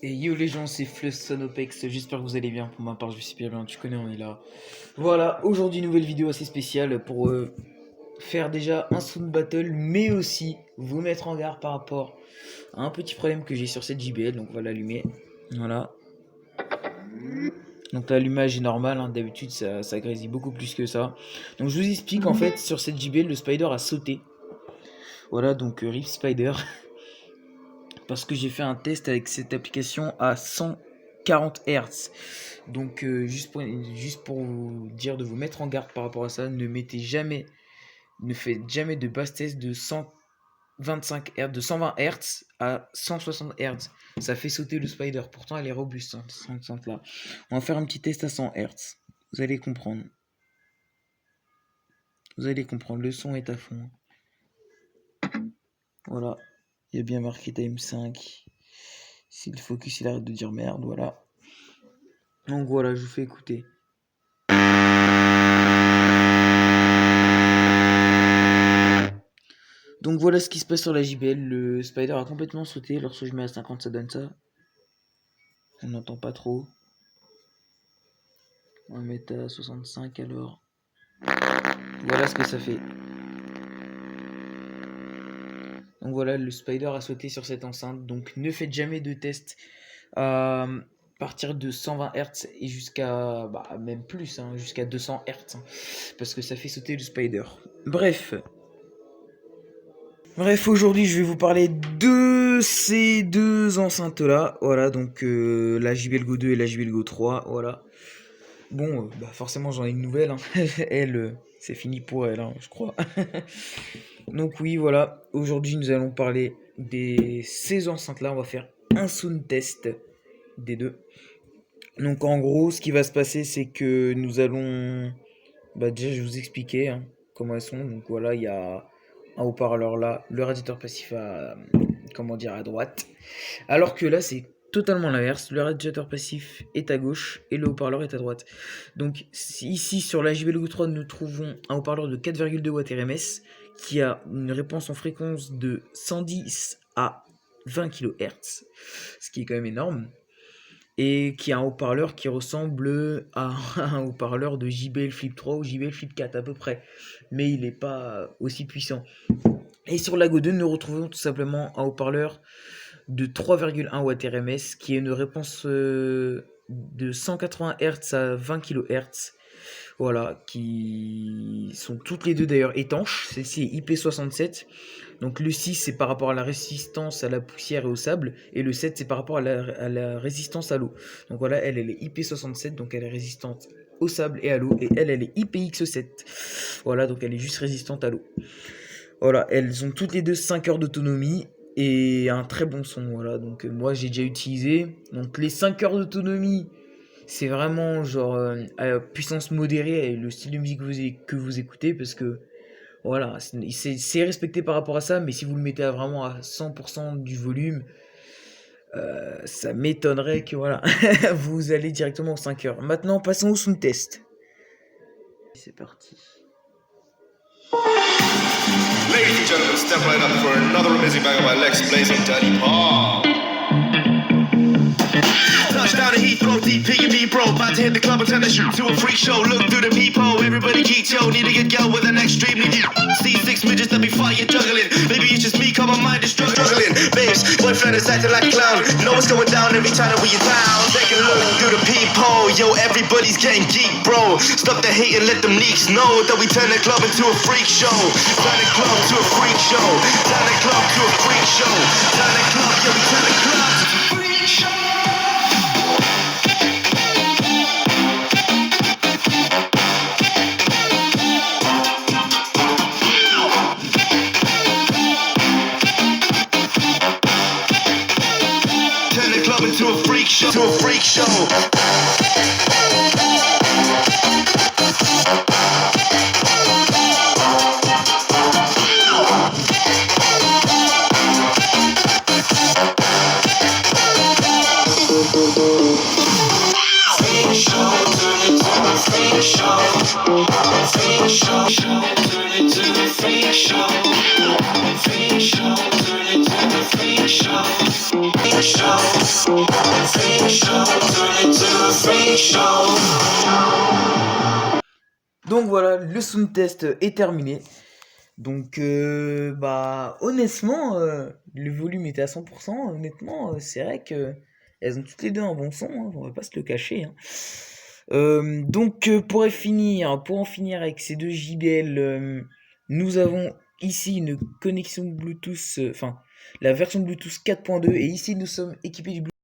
Et yo les gens, c'est Sonopex, j'espère que vous allez bien. Pour ma part, je vais super bien, tu connais, on est là. Voilà, aujourd'hui, nouvelle vidéo assez spéciale pour faire déjà un sound battle, mais aussi vous mettre en garde par rapport à un petit problème que j'ai sur cette JBL. Donc, on va l'allumer. Voilà. Donc, l'allumage est normal, hein. D'habitude, ça grésille beaucoup plus que ça. Donc, je vous explique en fait, sur cette JBL, le Spider a sauté. Voilà, donc RIP Spider. Parce que j'ai fait un test avec cette application à 140 Hz. Donc juste pour vous dire de vous mettre en garde par rapport à ça, ne faites jamais de basse test de 125 Hz, de 120 Hz à 160 Hz. Ça fait sauter le Spider. Pourtant elle est robuste, hein, cette enceinte là. On va faire un petit test à 100 Hz. Vous allez comprendre. Vous allez comprendre, le son est à fond. Voilà. Il y a bien marqué time 5. Si le focus il arrête de dire merde, voilà. Donc voilà, je vous fais écouter. Donc voilà ce qui se passe sur la JBL. Le Spider a complètement sauté. Lorsque je mets à 50, ça donne ça. On n'entend pas trop. On va mettre à 65 alors. Voilà ce que ça fait. Donc voilà, le Spider a sauté sur cette enceinte. Donc ne faites jamais de test à partir de 120 Hz et jusqu'à même plus, hein, jusqu'à 200 Hz, hein, parce que ça fait sauter le Spider. Bref, aujourd'hui je vais vous parler de ces deux enceintes là. Voilà, donc la JBL Go 2 et la JBL Go 3. Voilà. Bon, forcément j'en ai une nouvelle, hein. Elle, c'est fini pour elle, hein, je crois. Donc oui, voilà, aujourd'hui nous allons parler de ces enceintes-là. On va faire un sound test des deux. Donc en gros, ce qui va se passer, c'est que nous allons... déjà, je vais vous expliquer, hein, comment elles sont. Donc voilà, il y a un haut-parleur là, le radiateur passif à droite. Alors que là, c'est totalement l'inverse. Le radiateur passif est à gauche et le haut-parleur est à droite. Donc ici, sur la JBL Go 3, nous trouvons un haut-parleur de 4,2 watts RMS qui a une réponse en fréquence de 110 à 20 kHz, ce qui est quand même énorme, et qui a un haut-parleur qui ressemble à un haut-parleur de JBL Flip 3 ou JBL Flip 4 à peu près, mais il n'est pas aussi puissant. Et sur la Go 2, nous retrouvons tout simplement un haut-parleur de 3,1 watts RMS qui a une réponse de 180 Hz à 20 kHz. Voilà, qui sont toutes les deux d'ailleurs étanches. Celle-ci est IP67. Donc le 6 c'est par rapport à la résistance à la poussière et au sable. Et le 7 c'est par rapport à la résistance à l'eau. Donc voilà, elle est IP67. Donc elle est résistante au sable et à l'eau. Et elle est IPX7. Voilà, donc elle est juste résistante à l'eau. Voilà, elles ont toutes les deux 5 heures d'autonomie. Et un très bon son. Voilà, donc moi j'ai déjà utilisé. Donc les 5 heures d'autonomie, c'est vraiment genre à puissance modérée et le style de musique que vous écoutez, parce que voilà, c'est respecté par rapport à ça, mais si vous le mettez vraiment à 100% du volume, ça m'étonnerait que voilà, vous allez directement aux 5 heures. Maintenant, passons au sound test. C'est parti. Ladies and gentlemen, step right up for another amazing bang of my Lex Blazing Daddy Paul. Touchdown to Heathrow, DP bro. About to hit the club and turn the shoot to a freak show. Look through the peephole, everybody geek, yo. Need to get girl with an extremely deep. See 6 midgets that be fire juggling. Maybe it's just me, cause my mind is struggling. Babes, boyfriend is acting like a clown. Know what's going down every time that we in town. Take a look through the peephole, yo. Everybody's getting geek, bro. Stop the hate and let them leaks know that we turn the club into a freak show. Turn the club to a freak show. Turn the club to a freak show. Turn the club, yo, we turn the club to a freak show. To a freak show, to a freak show. Donc voilà, le sound test est terminé. Donc bah honnêtement, le volume était à 100%. Honnêtement, c'est vrai que elles ont toutes les deux un bon son, hein, on va pas se le cacher, hein. Donc pour en finir avec ces deux JBL, nous avons ici une connexion Bluetooth, enfin la version Bluetooth 4.2 et ici nous sommes équipés du Bluetooth